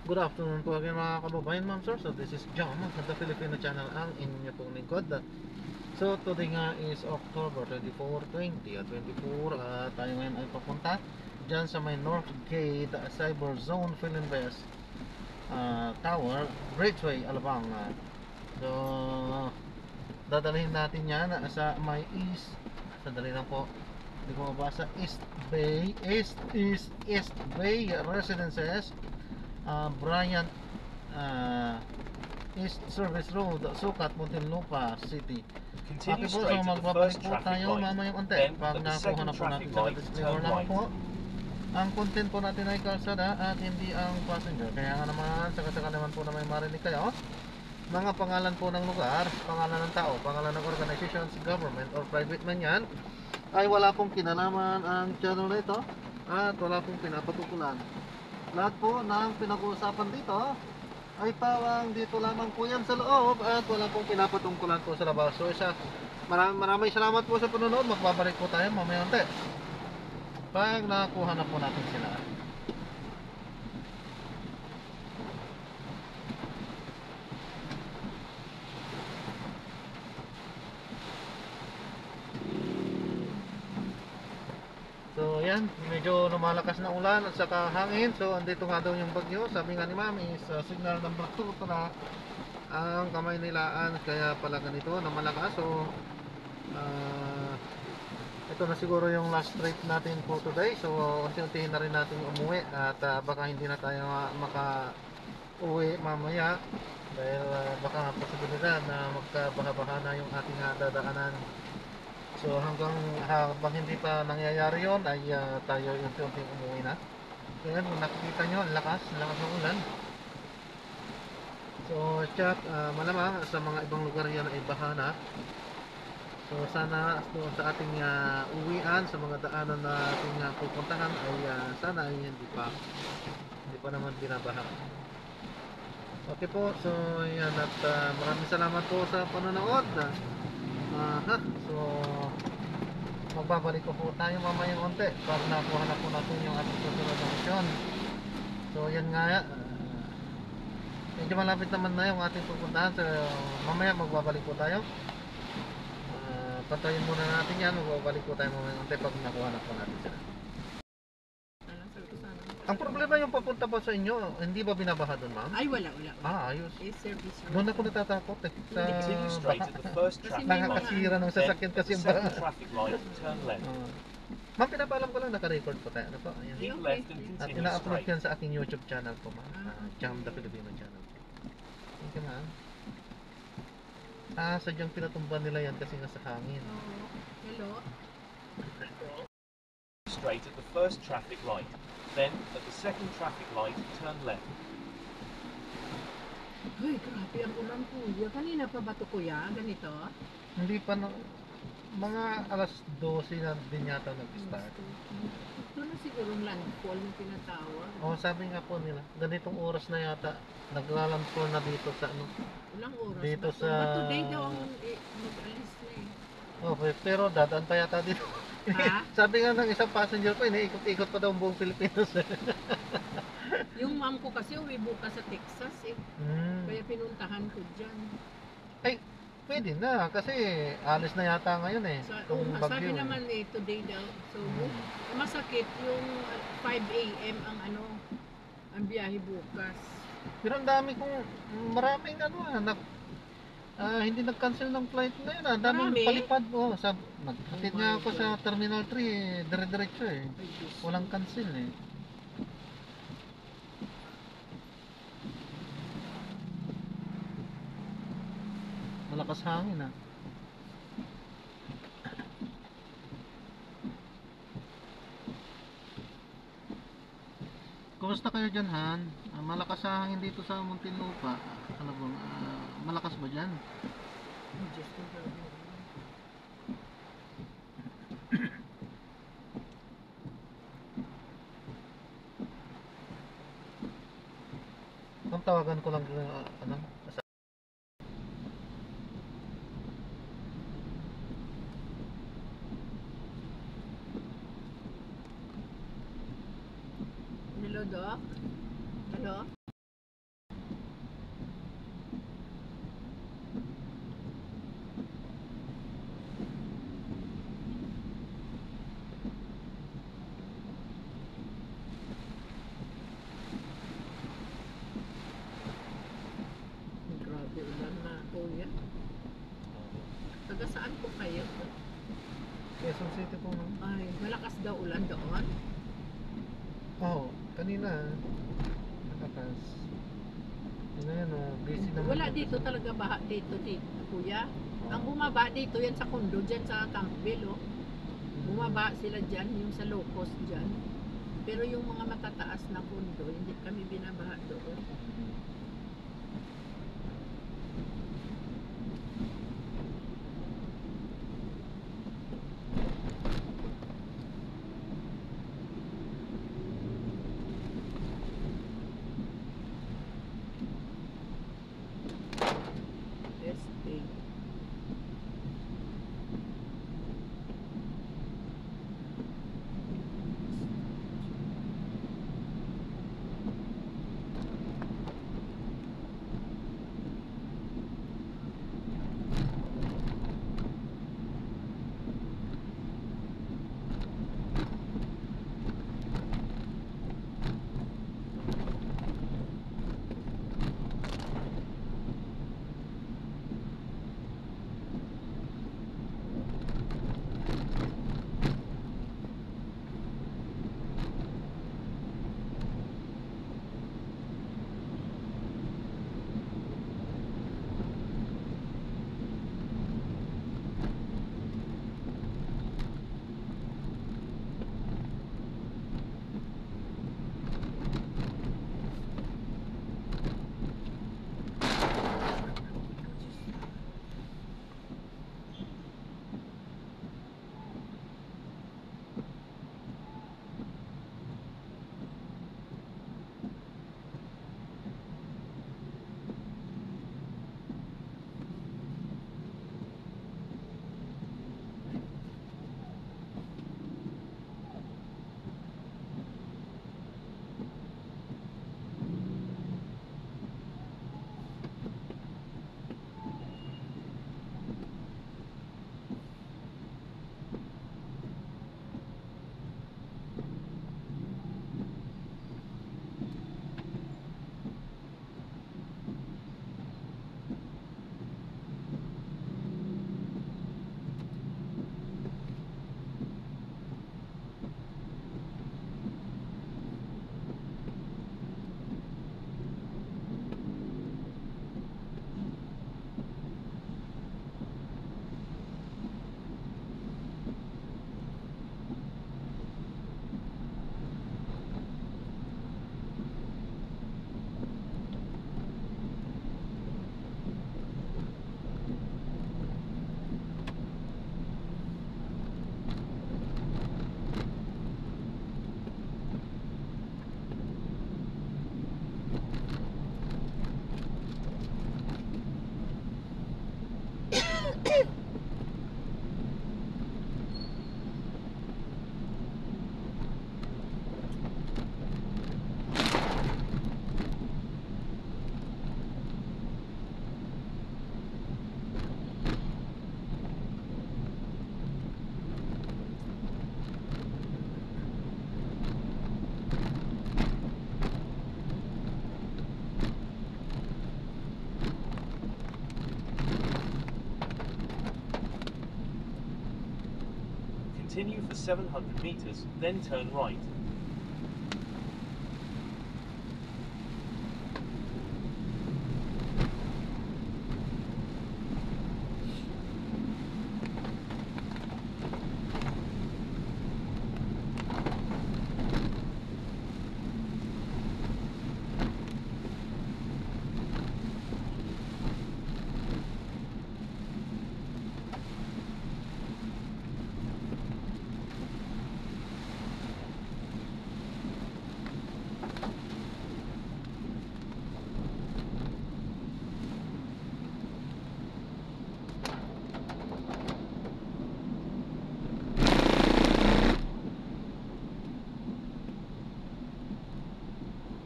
Good afternoon po again mga kababayan, ma'am sir. So this is Jam, the Filipino channel ang inyo pong lingkod. So today nga is October 24, 2024. Tayo ngayon ay papunta dyan sa may North Gate Cyber Zone Philinvest Tower, Bridgeway, Alabang. So dadalhin natin yan sa may East. Sandali lang po, hindi ko mabasa. East Bay Residences, Bryant East Service Road, Sucat, Muntinlupa City. Okay Continue po, so straight at the magbabalik first po traffic tayo light. mamayang unti. Then, Pag at the nakuha second na po natin traffic sa light, disclaimer turn lang right. po, ang content po natin ay kalsada at hindi ang passenger. Kaya nga naman, saka naman po na may marinig kayo, mga pangalan po ng lugar, pangalan ng tao, pangalan ng organizations, government or private man yan, ay wala pong kinalaman ang channel na ito at wala pong pinapatukulan. Lahat po ng pinag-uusapan dito ay parang dito lamang po yan sa loob at wala pong pinapatungkulan po sa labas. So maraming salamat po sa panonood. Magbabalik po tayo mamaya unti pag nakuha na po natin sila. So yan, medyo lumalakas na ulan at saka hangin. So andito nga daw yung bagyo. Sabi nga ni Mami is signal number 2 ito na ang Kamay Nilaan, kaya pala ganito na malakas. So ito na siguro yung last trip natin po today. So unti-untiin na rin natin umuwi at baka hindi na tayo maka-uwi mamaya dahil baka posibilidad na magkabaha-baha na yung ating dadaanan. So habang hindi pa nangyayari yon ay tayo unti-unting umuwi na. So yan, kung nakikita nyo, ang lakas ng ulan. So chat, malamang sa mga ibang lugar yan ay baha na. So sana sa ating uwian, sa mga daanan na ating pupuntahan ay sana ay hindi pa naman binabaha. Okay po, so yan at maraming salamat po sa panonood. So magbabalik po tayo mamayang konti para nakuha na po natin yung ating susunod na misyon. So yan nga, medyo malapit naman na yung ating pupuntahan. So mamaya magbabalik po tayo. Patayin muna natin yan. Magbabalik po tayo mamayang konti pag nakuha na po natin sila. Ang problema yung papunta po sa inyo, hindi ba binabaha doon, ma'am? Ay, wala. Ayos. Service road. Doon ako natatakot sa Continue straight at the first traffic light. nakakasira ng Then, sasakyan at kasi the yung second baha. traffic light, turn left. Ma'am, pinapaalam ko lang, naka-record po tayo. Ano po? Ayan. Keep Okay. left and At continue ina-upload straight. yan sa aking YouTube channel po, ma'am. Jam the Filipino channel. Thank you, ma'am. Sadyang pinatumban nila yan kasi nga sa hangin. Hello? Straight at the first traffic light. Then, at the second traffic light, turn left. Ay, grabe ang ulan, kuya. Kanina pa ba ito, kuya? Ganito? Hindi pa na, mga alas 12 na din yata nag-start. Ito na siguro landfall na tinatawag. Sabi nga po nila, ganitong oras na yata naglalandfall na dito sa ano. Walang oras. Dito ba to? sa- But today daw ang mag-alis na eh. Okay, pero dadaan pa yata dito. Ha? Sabi nga ng isang passenger ko, iniikot-ikot pa daw ang buong Pilipinas. Yung mom ko kasi uwi bukas sa Texas eh. Kaya pinuntahan ko dyan. Ay, pwede na kasi alis na yata ngayon eh. Itong bagyo. Sabi naman eh, today daw. So, masakit yung 5 a.m. ang biyahe bukas. Pero ang dami kong, maraming hindi nag-cancel ng flight na yun. Daming Marami? palipad. Naghatid nga ako sa Terminal 3, dire-diretso eh. Ay, Diyos. Walang cancel eh. Malakas hangin ah. Kumusta kayo dyan, Han? Malakas ang hangin dito sa Muntinlupa. Ano bang, malakas ba dyan? Ay, Diyos ko, grabe. Kung tawagan ko lang, Hello, Doc? Hello? nakakas. Yun na yan, busy naman. Wala dito talaga baha dito, kuya. Ang bumaba dito yan sa condo dyan sa Campbell, oh. Bumaba sila dyan, yung sa low cost dyan. Pero yung mga matataas na condo, hindi kami binabaha doon. SA. Continue for 700 meters, then turn right.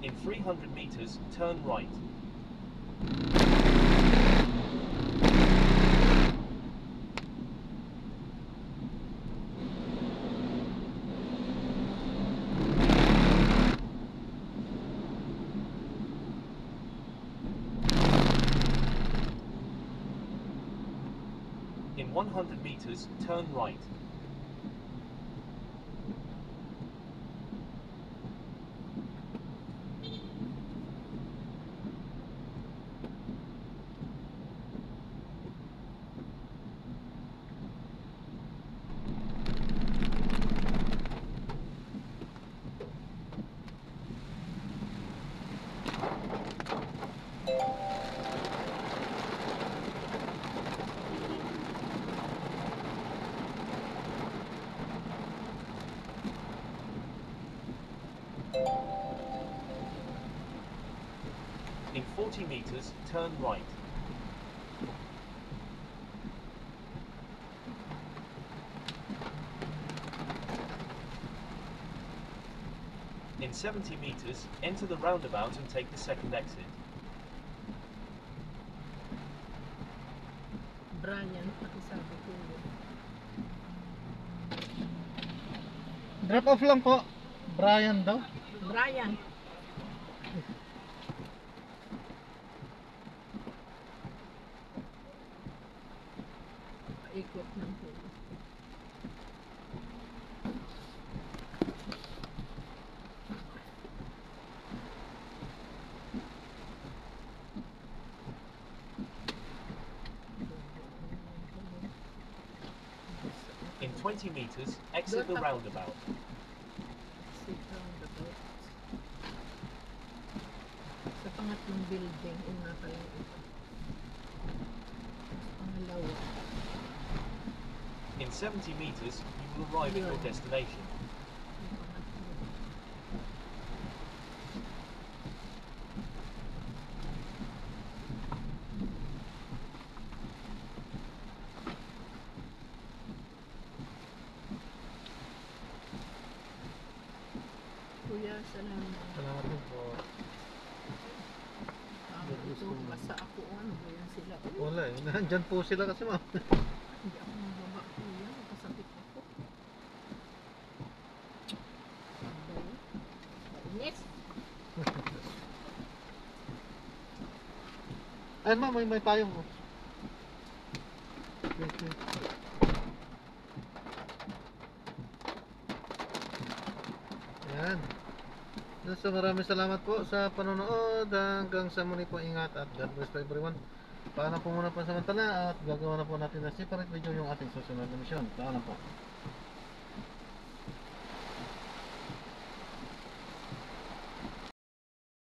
In 300 meters, turn right. In 100 meters, turn right. In 40 meters, turn right. In 70 meters, enter the roundabout and take the second exit. Brian, pakisabi ko yun. Drop off lang po. Brian daw. Brian, paikot ng pulo. In 20 meters, exit the roundabout. Sit roundabout. Sa pangatlong building, una pa lang ito. Pangalawa. In 70 meters, you will arrive at your destination. Yung pangatlo. Kuya, salamat. Salamat din po. Ito, basta ako, ano ba yan sila? Uy, Wala eh. Nandyan po sila kasi ma'am. hindi ako mababa, kuya. Nakasakit ako. Abay. Mainis. Ayun ma'am, may payong mo. Okay, okay. Ayan. So maraming salamat po sa panonood. Hanggang sa muli po, ingat at God bless to everyone. Paalam po muna pansamantala at gagawa na po natin na separate video yung ating susunod na mission. Paalam po.